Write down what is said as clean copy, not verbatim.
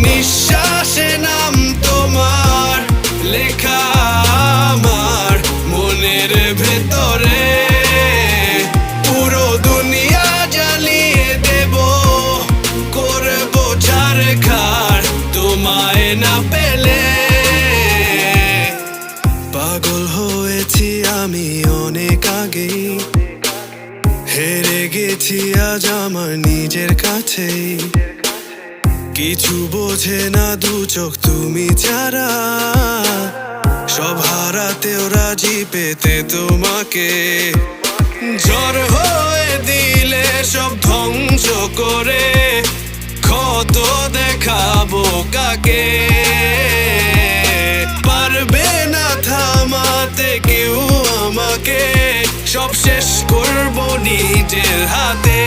নিঃশ্বাসে নাম তোমার লেখা আমার মনের ভেতরে। পুরো দুনিয়া জ্বালিয়ে দেব, করবো ছারখার তোমায় না পেলে। পাগল হয়েছি আমি অনেক আগেই, হেরে গেছি আজ আমার নিজের কাছেই। কিছু বোঝে না দু চোখ তুমি ছাড়া, সব হারাতেও রাজি পেতে তোমাকে। ঝড় হয়ে দিলে সব ধ্বংস করে ক্ষত দেখাবো কাকে। পারবে না থামাতে কেউ আমাকে, সব শেষ করবো নিজের হাতে।